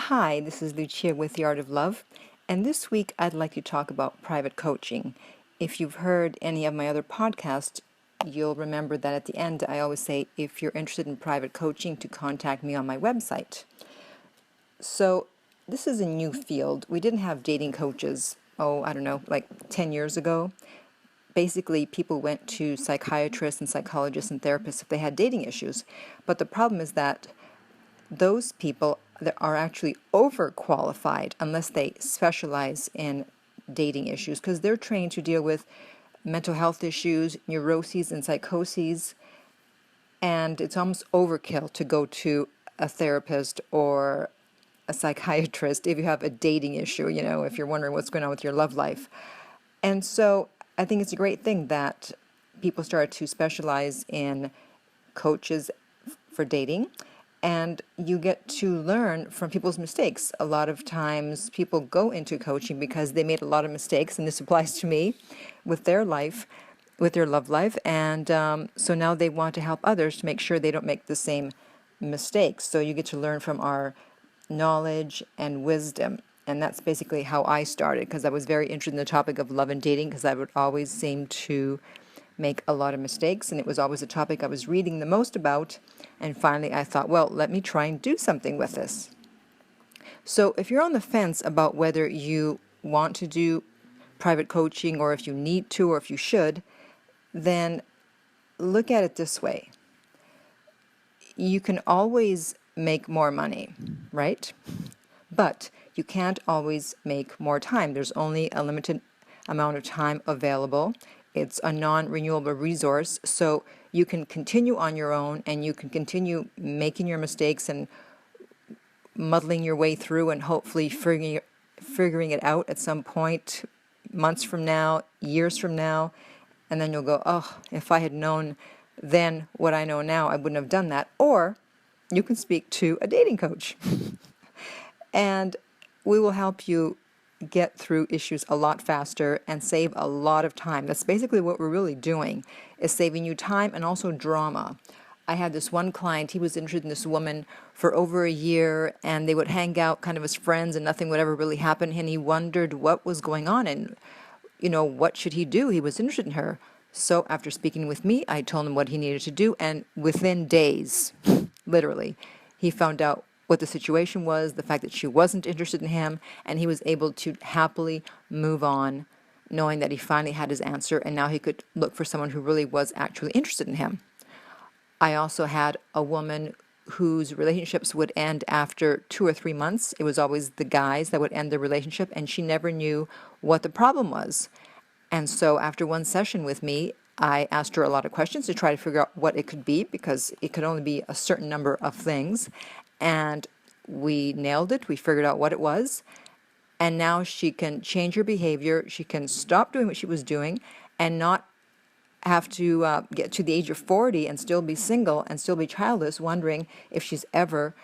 Hi, this is Lucia with The Art of Love, and this week I'd like to talk about private coaching. If you've heard any of my other podcasts, you'll remember that at the end I always say if you're interested in private coaching to contact me on my website. So this is a new field. We didn't have dating coaches, like 10 years ago. Basically, people went to psychiatrists and psychologists and therapists if they had dating issues. But the problem is that those people that are actually overqualified unless they specialize in dating issues because they're trained to deal with mental health issues, neuroses, and psychoses, and it's almost overkill to go to a therapist or a psychiatrist if you have a dating issue, if you're wondering what's going on with your love life. And so I think it's a great thing that people start to specialize in coaches for dating, and you get to learn from people's mistakes. A lot of times people go into coaching because they made a lot of mistakes, and this applies to me with their life, with their love life, and so now they want to help others to make sure they don't make the same mistakes. So you get to learn from our knowledge and wisdom. And that's basically how I started, because I was very interested in the topic of love and dating, because I would always seem to make a lot of mistakes, and it was always a topic I was reading the most about. And finally I thought, well, let me try and do something with this. So if you're on the fence about whether you want to do private coaching, or if you need to, or if you should, then look at it this way. You can always make more money, right? But you can't always make more time. There's only a limited amount of time available. It's a non-renewable resource, so you can continue on your own, and you can continue making your mistakes and muddling your way through and hopefully figuring it out at some point, months from now, years from now, and then you'll go, oh, if I had known then what I know now, I wouldn't have done that. Or you can speak to a dating coach, and we will help you get through issues a lot faster and save a lot of time. That's basically what we're really doing, is saving you time and also drama. I had this one client, he was interested in this woman for over a year, and they would hang out kind of as friends and nothing would ever really happen, and he wondered what was going on and, what should he do? He was interested in her. So after speaking with me, I told him what he needed to do, and within days, literally, he found out what the situation was, the fact that she wasn't interested in him, and he was able to happily move on, knowing that he finally had his answer, and now he could look for someone who really was actually interested in him. I also had a woman whose relationships would end after 2 or 3 months. It was always the guys that would end the relationship, and she never knew what the problem was. And so after one session with me, I asked her a lot of questions to try to figure out what it could be, because it could only be a certain number of things. And we nailed it. We figured out what it was. And now she can change her behavior. She can stop doing what she was doing and not have to get to the age of 40 and still be single and still be childless, wondering if she's ever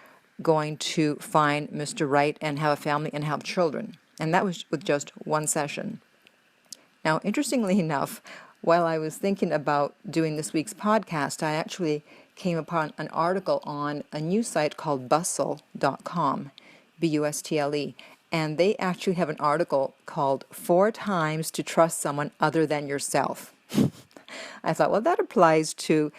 going to find Mr. Right and have a family and have children. And that was with just one session. Now, interestingly enough, while I was thinking about doing this week's podcast, I actually came upon an article on a news site called bustle.com, Bustle, and they actually have an article called 4 Times to Trust Someone Other Than Yourself. I thought, well, that applies to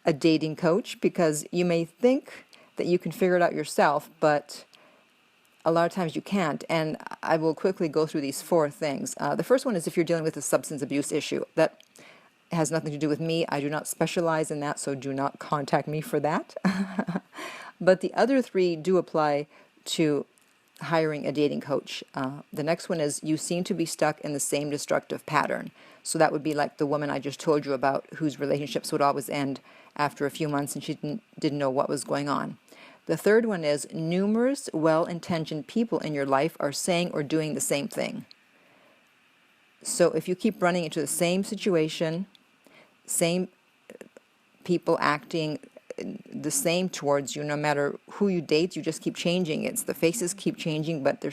a dating coach, because you may think that you can figure it out yourself, but a lot of times you can't. And I will quickly go through these 4 things. The first one is if you're dealing with a substance abuse issue. That has nothing to do with me. I do not specialize in that, so do not contact me for that. But the other 3 do apply to hiring a dating coach. The next one is you seem to be stuck in the same destructive pattern. So that would be like the woman I just told you about, whose relationships would always end after a few months and she didn't know what was going on. The third one is numerous well-intentioned people in your life are saying or doing the same thing. So if you keep running into the same situation, same people acting the same towards you, no matter who you date, you just keep changing. It's the faces keep changing, but the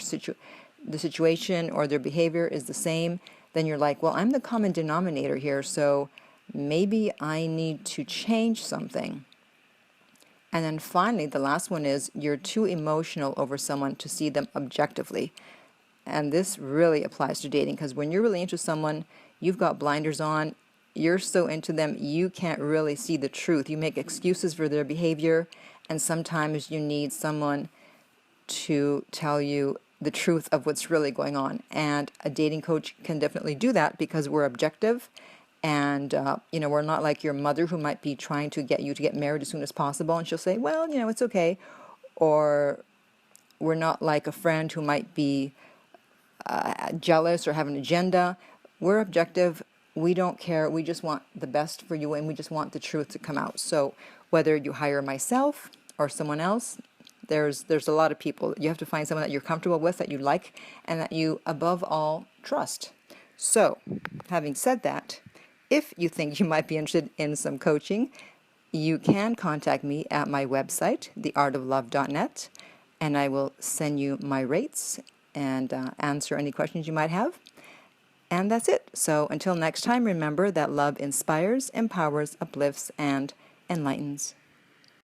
situation or their behavior is the same. Then you're like, well, I'm the common denominator here, so maybe I need to change something. And then finally, the last one is you're too emotional over someone to see them objectively. And this really applies to dating, because when you're really into someone, you've got blinders on, you're so into them, you can't really see the truth. You make excuses for their behavior, and sometimes you need someone to tell you the truth of what's really going on. And a dating coach can definitely do that because we're objective. And, we're not like your mother who might be trying to get you to get married as soon as possible. And she'll say, well, it's okay. Or we're not like a friend who might be jealous or have an agenda. We're objective. We don't care. We just want the best for you, and we just want the truth to come out. So whether you hire myself or someone else, there's a lot of people. You have to find someone that you're comfortable with, that you like, and that you, above all, trust. So, having said that, if you think you might be interested in some coaching, you can contact me at my website, theartoflove.net, and I will send you my rates and answer any questions you might have. And that's it. So until next time, remember that love inspires, empowers, uplifts, and enlightens.